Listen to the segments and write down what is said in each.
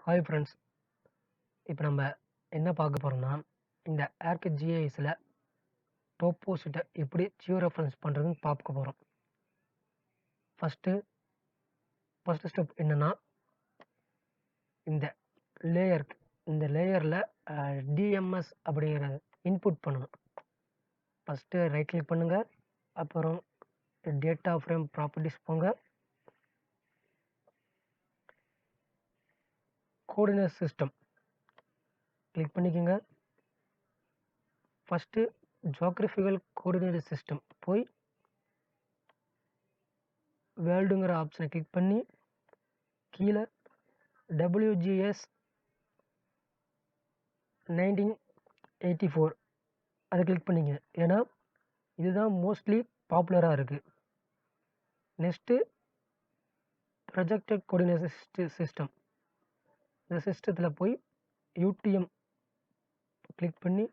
Hi friends, இப்போ நம்ம என்ன பார்க்க போகிறோம்னா, இந்த ArcGISல டோப்போசிட்டை எப்படி ஜியோரெஃபரன்ஸ் பண்ணுறதுன்னு பார்க்க போகிறோம். ஃபஸ்ட்டு ஸ்டெப் என்னென்னா, இந்த லேயரில் டிஎம்எஸ் அப்படிங்கிற இன்புட் பண்ணணும். ஃபஸ்ட்டு ரைட் கிளிக் பண்ணுங்கள், அப்புறம் டேட்டா ஃப்ரேம் ப்ராப்பர்ட்டிஸ் போங்க, கோஆர்டினேட் சிஸ்டம் கிளிக் பண்ணிக்கோங்க. ஃபஸ்ட்டு ஜியோகிராஃபிக்கல் கோஆர்டினேட் சிஸ்டம் போய் வேர்ல்டுங்கிற ஆப்ஷனை கிளிக் பண்ணி கீழே WGS 1984 அதை கிளிக் பண்ணிங்க. ஏன்னா இதுதான் மோஸ்ட்லி பாப்புலராக இருக்குது. நெக்ஸ்ட்டு ப்ரொஜெக்டட் கோஆர்டினேட் சிஸ்டம், இந்த சிஸ்டத்தில் போய் UTM கிளிக் பண்ணி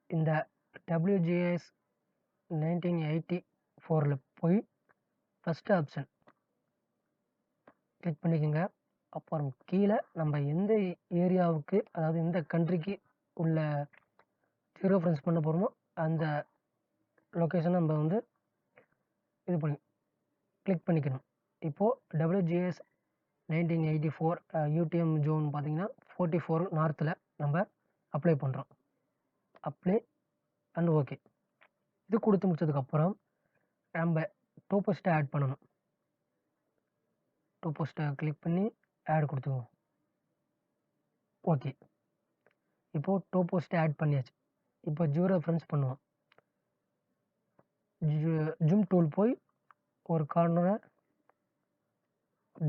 இந்த WGS 1984 போய் ஃபஸ்ட்டு ஆப்ஷன் கிளிக் பண்ணிக்கோங்க. அப்புறம் கீழே நம்ம எந்த ஏரியாவுக்கு, அதாவது எந்த கண்ட்ரிக்கு உள்ள ஜியோரெஃபரன்ஸ் பண்ண போகிறோமோ அந்த லொக்கேஷனை நம்ம இது பண்ணி கிளிக் பண்ணிக்கணும். இப்போது WGS 1984 UTM ஜோன் பார்த்திங்கன்னா 44 நார்த்தில் நம்ம அப்ளை பண்ணுறோம். Apply and okay. இது கொடுத்து முடிச்சதுக்கப்புறம் நம்ம டோப்போசிட்டை ஆட் பண்ணணும். டோப்போசிட்டை கிளிக் பண்ணி ஆட் கொடுத்துக்குவோம். ஓகே, இப்போது டோப்போசிட்டை ஆட் பண்ணியாச்சு. இப்போ ஜியோரெஃபரன்ஸ் பண்ணுவோம். ஜூம் டூல் போய் ஒரு கார்னரை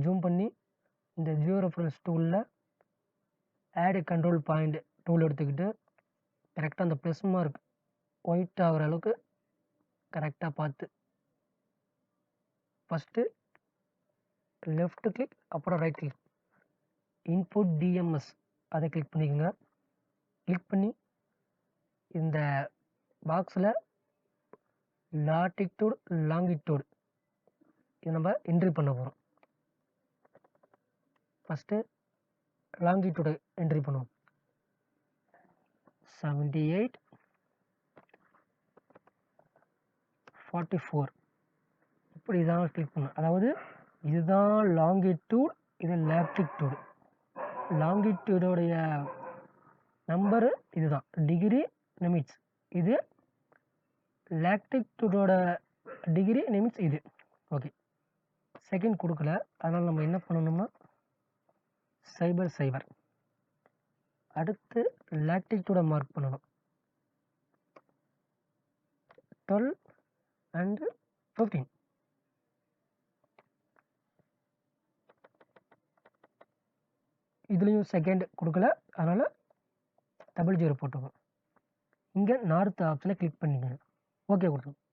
ஜூம் பண்ணி இந்த ஜியோரெஃபரன்ஸ் டூலில் ஆட் கண்ட்ரோல் பாயிண்ட் டூல் எடுத்துக்கிட்டு கரெக்டாக அந்த ப்ளஸ் மார்க் ஒயிட் ஆகிற அளவுக்கு கரெக்டாக பார்த்து ஃபஸ்ட்டு லெஃப்ட் கிளிக், அப்புறம் ரைட் கிளிக், இன்புட் டிஎம்எஸ் அதை கிளிக் பண்ணிக்கோங்க. கிளிக் பண்ணி இந்த பாக்ஸில் லாட்டிடியூட் லாங்கிடியூட் இது நம்ம என்ட்ரி பண்ண போகிறோம். ஃபஸ்ட்டு லாங்கிடியூடை என்ட்ரி பண்ணுவோம். 78 44 இப்படி தான் கிளிக் பண்ணணும். அதாவது இதுதான் லாங்கிடியூட், இது லாட்டிடியூட். லாங்கிடியூடோடைய நம்பரு இதுதான், டிகிரி நிமிட்ஸ். இது லாட்டிடியூடோட டிகிரி நிமிட்ஸ் இது. ஓகே, செகண்ட் கொடுக்கல, அதனால் நம்ம என்ன பண்ணணும்னா சைபர் அடுத்து லாட்டிடியூடை மார்க் பண்ணணும். 12 and 15 இதுலேயும் செகண்ட் கொடுக்கல, அதனால் 00 போட்டுக்கோங்க. இங்கே நார்த் ஆப்ஷனை கிளிக் பண்ணிக்கோங்க. ஓகே கொடுத்துக்கோங்க.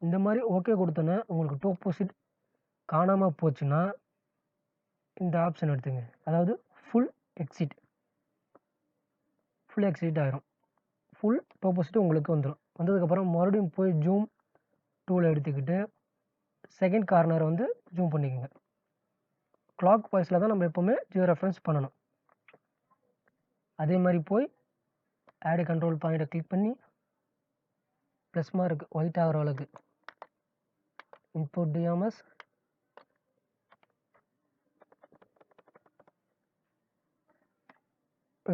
இந்த மாதிரி ஓகே கொடுத்தோன்னா உங்களுக்கு டோப்போசிட் காணாமல் போச்சுன்னா இந்த ஆப்ஷன் எடுத்துங்க. அதாவது ஃபுல் எக்ஸிட் ஆகிரும். ஃபுல் டோப்போசிட் உங்களுக்கு வந்துடும். வந்ததுக்கப்புறம் மறுபடியும் போய் ஜூம் டூலை எடுத்துக்கிட்டு செகண்ட் கார்னர் ஜூம் பண்ணிக்கோங்க. கிளாக் வாய்ஸில் தான் நம்ம எப்போவுமே ஜியோரெஃபரன்ஸ் பண்ணணும். அதே மாதிரி போய் ஆட் கண்ட்ரோல் பாயிண்ட்டை கிளிக் பண்ணி ப்ளஸ் மார்க் ஒயிட் ஆகிற அளவுக்கு இன்புட் டிஎம்எஸ்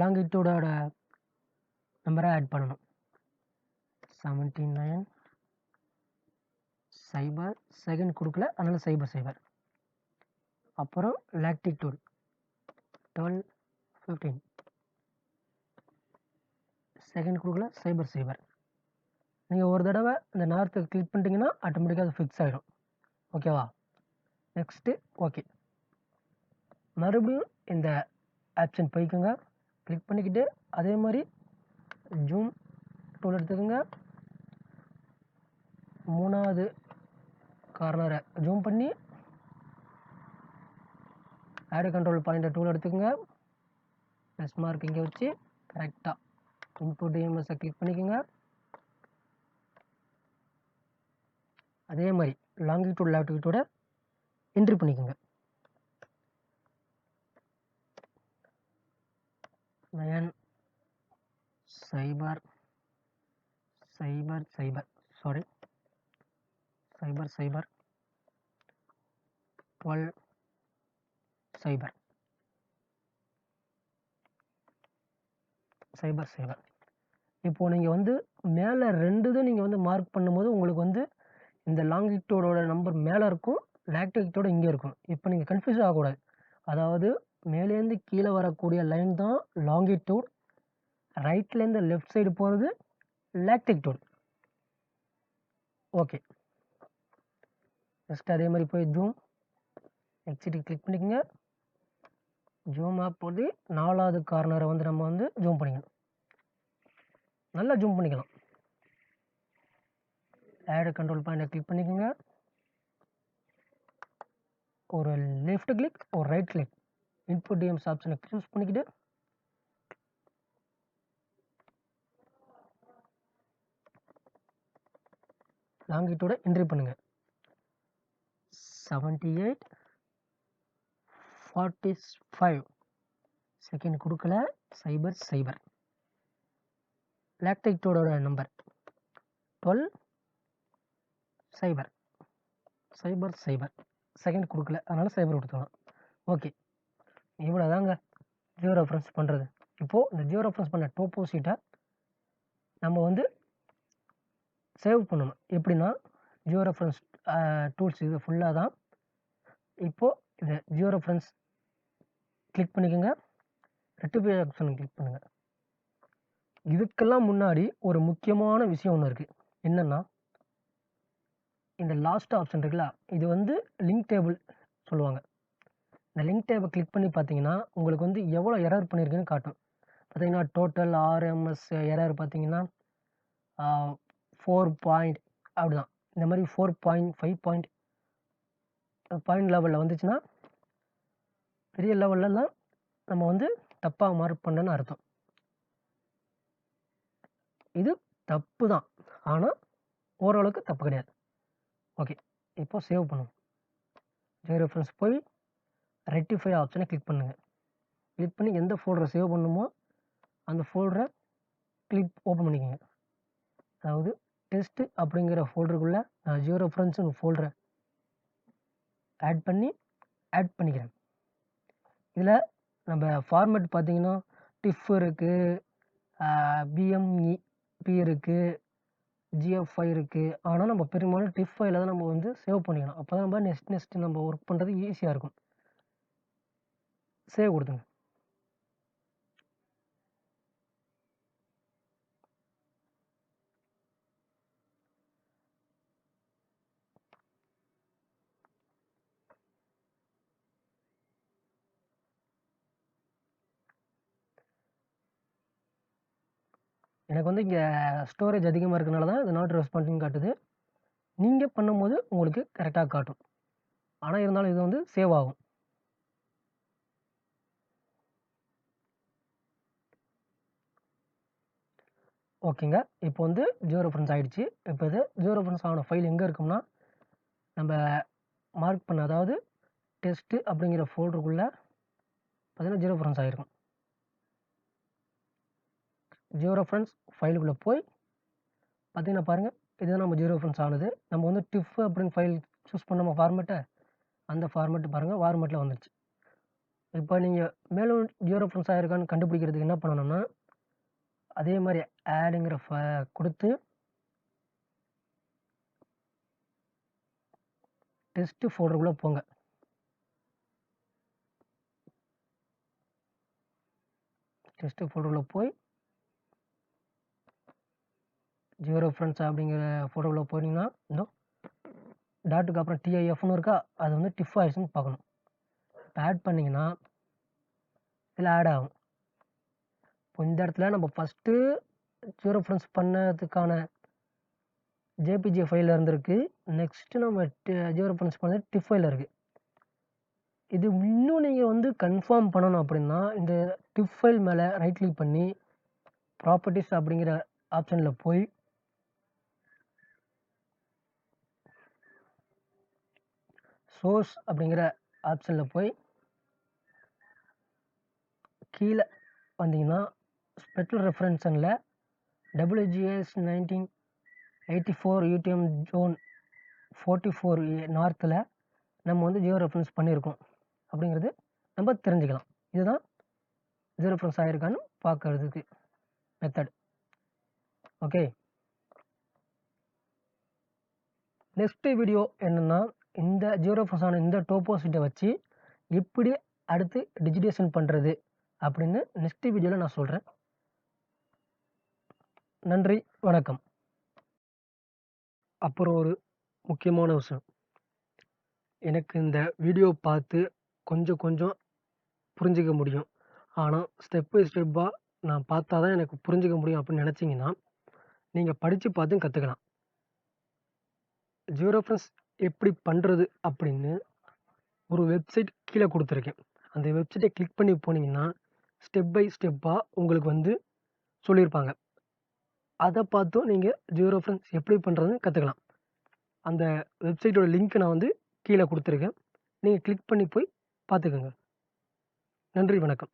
லாங்கிடியூடோட நம்பரை ஆட் பண்ணணும். 79 சைபர் செகண்ட் கொடுக்கல, அதனால் சைபர். அப்புறம் லாட்டிடியூட் 12 15 செகண்ட் கொடுக்கல, சைபர். நீங்கள் ஒரு தடவை இந்த நார்த்தை கிளிக் பண்ணிட்டீங்கன்னா ஆட்டோமேட்டிக்காக அது ஃபிக்ஸ் ஆகிடும். ஓகேவா? நெக்ஸ்ட்டு ஓகே, மறுபடியும் இந்த ஆப்ஷன் போய்க்குங்க. கிளிக் பண்ணிக்கிட்டு அதே மாதிரி ஜூம் டூல் எடுத்துக்கோங்க. மூணாவது கார்னரை ஜூம் பண்ணி ஆட் கண்ட்ரோல் பாயிண்ட் டூல் எடுத்துக்கோங்க. ப்ளஸ் மார்க் இங்கே வச்சு கரெக்டாக இன்புட் டிஎம்எஸை கிளிக் பண்ணிக்கோங்க. அதே மாதிரி லாங்கிடியூட் லாட்டிடியூடை என்ட்ரி பண்ணிக்கோங்க. 9 cyber sorry cyber 12 cyber இப்போ நீங்கள் வந்து மேலே 2 இது நீங்கள் வந்து மார்க் பண்ணும்போது உங்களுக்கு வந்து இந்த லாங்கிடியூடோட நம்பர் மேலே இருக்கும், லாட்டிடியூடோட இங்கே இருக்கும். இப்போ நீங்கள் கன்ஃபியூஸ் ஆகக்கூடாது. அதாவது மேலேருந்து கீழே வரக்கூடிய லைன் தான் லாங்கிடியூட், ரைட்லேருந்து லெஃப்ட் சைடு போகிறது லாட்டிடியூட். ஓகே, ஜஸ்ட் அதே மாதிரி போய் ஜூம் எக்ஸிட் கிளிக் பண்ணிக்கோங்க. ஜூம் ஆப் போது 4வது கார்னரை வந்து நம்ம வந்து ஜூம் பண்ணிக்கணும். நல்லா ஜூம் பண்ணிக்கலாம். ஆட் கண்ட்ரோல் பாயிண்டை கிளிக் பண்ணிக்கோங்க. ஒரு லெஃப்ட் கிளிக் ஒரு ரைட் கிளிக் இன்புட் டிஎம்ஸ் ஆப்ஷனை சூஸ் பண்ணிக்கிட்டு லாங்கிடியூட என்ட்ரி பண்ணுங்க. 78:45 செகண்ட் கொடுக்கல. சைபர் லாட்டிடியூடோட நம்பர் 12 சைபர் செகண்ட் கொடுக்கல, அதனால சைபர் கொடுத்துக்கலாம். ஓகே, இவ்வளோ தாங்க ஜியோ ரெஃபரன்ஸ் பண்ணுறது. இப்போது இந்த ஜியோ ரெஃபரன்ஸ் பண்ண டோப்போ ஷீட்டை நம்ம வந்து சேவ் பண்ணணும். எப்படின்னா ஜியோ ரெஃபரன்ஸ் டூல்ஸ் இது ஃபுல்லாக தான். இப்போது இந்த ஜியோ ரெஃபரன்ஸ் கிளிக் பண்ணிக்கோங்க, ரெட்டிஃபை ஆப்ஷனை கிளிக் பண்ணுங்கள். இதுக்கெல்லாம் முன்னாடி ஒரு முக்கியமான விஷயம் ஒன்று இருக்குது. என்னென்னா இந்த லாஸ்ட் ஆப்ஷன் இருக்குல்ல, இது வந்து லிங்க் டேபிள் சொல்லுவாங்க. இந்த லிங்க் டேபிள் கிளிக் பண்ணி பார்த்தீங்கன்னா உங்களுக்கு வந்து எவ்வளோ எரர் பண்ணியிருக்குன்னு காட்டும். பார்த்தீங்கன்னா டோட்டல் ஆர்எம்எஸ் எரர் பார்த்தீங்கன்னா 4 பாயிண்ட் அப்படிதான். இந்த மாதிரி 4.5 பாயிண்ட் லெவலில் வந்துச்சுன்னா பெரிய லெவல்லலாம் நம்ம வந்து தப்பாக மார்க் பண்ணன்னு அர்த்தம். இது தப்பு தான், ஆனால் ஓரளவுக்கு தப்பு கிடையாது. ஓகே, இப்போ சேவ் பண்ணுவோம். ஜியோ ரெஃபரன்ஸ் போய் ரெட்டிஃபை ஆப்ஷனை கிளிக் பண்ணுங்கள். கிளிக் பண்ணி எந்த ஃபோல்டரை சேவ் பண்ணுமோ அந்த ஃபோல்டரை ஓப்பன் பண்ணிக்கோங்க. அதாவது டெஸ்ட்டு அப்படிங்கிற ஃபோல்டருக்குள்ளே நான் ஜியோ ரெஃபரன்ஸுன்னு ஃபோல்டரை ஆட் பண்ணிக்கிறேன். இதில் நம்ம ஃபார்மேட் பார்த்தீங்கன்னா டிஃப் இருக்குது, பிஎம்இபி இருக்குது, ஜிஎஃப்ஐ இருக்குது. ஆனால் நம்ம பெரும்பாலும் டிஃப் ஃபைல தான் நம்ம வந்து சேவ் பண்ணிக்கணும். அப்போ தான் நம்ம நெக்ஸ்ட் நம்ம ஒர்க் பண்ணுறது ஈஸியாக இருக்கும். சேவ் கொடுத்துங்க. எனக்கு வந்து இங்கே ஸ்டோரேஜ் அதிகமாக இருக்கனால தான் இது நாட் ரெஸ்பான்சிவ்னு காட்டுது. நீங்கள் பண்ணும்போது உங்களுக்கு கரெக்டாக காட்டும். ஆனால் இருந்தாலும் இது வந்து சேவ் ஆகும். ஓகேங்க, இப்போ வந்து ஜியோ ரெஃபரன்ஸ் ஆகிடுச்சு. இப்போ இது ஜியோ ரெஃபரன்ஸ் ஆன ஃபைல் எங்கே இருக்கும்னா நம்ம மார்க் பண்ண, அதாவது டெஸ்ட்டு அப்படிங்கிற ஃபோல்டருக்குள்ளே பார்த்தீங்கன்னா ஜியோ ரெஃபரன்ஸ் ஆகிருக்கும். ஜியோ ரெஃபரன்ஸ் ஃபைலுக்குள்ளே போய் பார்த்தீங்கன்னா பாருங்கள், இதுதான் நம்ம ஜியோ ரெஃபரன்ஸ் ஆனது. நம்ம வந்து டிஃப் அப்படின்னு ஃபைல் சூஸ் பண்ணோமா ஃபார்மேட்டை, அந்த ஃபார்மேட்டு பாருங்கள் ஃபார்மேட்டில் வந்துடுச்சு. இப்போ நீங்கள் மேலும் ஜியோ ரெஃபரன்ஸ் ஆகிருக்கான்னு கண்டுபிடிக்கிறதுக்கு என்ன பண்ணணும்னா அதே மாதிரி ஆடுங்கிற கொடுத்து டெஸ்ட்டு ஃபோல்டருக்குள்ளே போங்க. டெஸ்ட்டு ஃபோல்டருக்குள்ளே போய் ஜியோ ரெஃபரன்ஸ் அப்படிங்கிற ஃபோல்டருக்குள்ளே போனீங்கன்னா இன்னும் டாட்டுக்கு அப்புறம் டிஐஎஃப்னு இருக்கா, அது வந்து டிஃப் ஆயிடுச்சுன்னு பார்க்கணும். இப்போ ஆட் பண்ணிங்கன்னா இதில் ஆட் ஆகும். இப்போ இந்த இடத்துல நம்ம ஃபஸ்ட்டு ஜியோ ரெஃபரன்ஸ் பண்ணதுக்கான ஜேபிஜி ஃபைலில் இருந்திருக்கு. நெக்ஸ்ட்டு நம்ம ஜியோ ரெஃபரன்ஸ் பண்ணது டிஃப் ஃபைலில் இருக்குது. இது இன்னும் நீங்கள் வந்து கன்ஃபார்ம் பண்ணணும் அப்படின்னா இந்த டிஃப் ஃபைல் மேலே ரைட் கிளிக் பண்ணி ப்ராப்பர்ட்டிஸ் அப்படிங்கிற ஆப்ஷனில் போய் சோர்ஸ் அப்படிங்கிற ஆப்ஷனில் போய் கீழே வந்தீங்கன்னா, ஸ்பெஷல் ரெஃபரன்ஸன்ல WGS 1984 UTM ஜோன் 44A நார்த்தில் நம்ம வந்து ஜியோ ரெஃபரன்ஸ் பண்ணியிருக்கோம் அப்படிங்கிறது நம்ம தெரிஞ்சுக்கலாம். இதுதான் ஜியோ ரெஃபரன்ஸ் ஆகிருக்கான்னு பார்க்கறதுக்கு மெத்தட். ஓகே, நெக்ஸ்ட் வீடியோ என்னென்னா, இந்த ஜியோ ரெஃபரன்ஸான இந்த டோப்போசிட்டை வச்சு எப்படி அடுத்து டிஜிட்டேஷன் பண்ணுறது அப்படின்னு நெக்ஸ்ட் வீடியோவில் நான் சொல்கிறேன். நன்றி, வணக்கம். அப்புறம் ஒரு முக்கியமான விஷயம், எனக்கு இந்த வீடியோ பார்த்து கொஞ்சம் புரிஞ்சிக்க முடியும். ஆனால் ஸ்டெப் பை ஸ்டெப்பாக நான் பார்த்தா தான் எனக்கு புரிஞ்சிக்க முடியும் அப்படின்னு நினச்சிங்கன்னா, நீங்கள் படித்து பார்த்தும் கற்றுக்கலாம். ஜியோ ரெஃபரன்ஸ் எப்படி பண்ணுறது அப்படின்னு ஒரு வெப்சைட் கீழே கொடுத்துருக்கேன். அந்த வெப்சைட்டை கிளிக் பண்ணி போனீங்கன்னா ஸ்டெப் பை ஸ்டெப்பாக உங்களுக்கு வந்து சொல்லியிருப்பாங்க. அதை பார்த்தும் நீங்கள் ஜியோ ரெஃபரன்ஸ் எப்படி பண்ணுறதுன்னு கற்றுக்கலாம். அந்த வெப்சைட்டோட லிங்க் நான் வந்து கீழே கொடுத்துருக்கேன். நீங்கள் கிளிக் பண்ணி போய் பார்த்துக்கோங்க. நன்றி, வணக்கம்.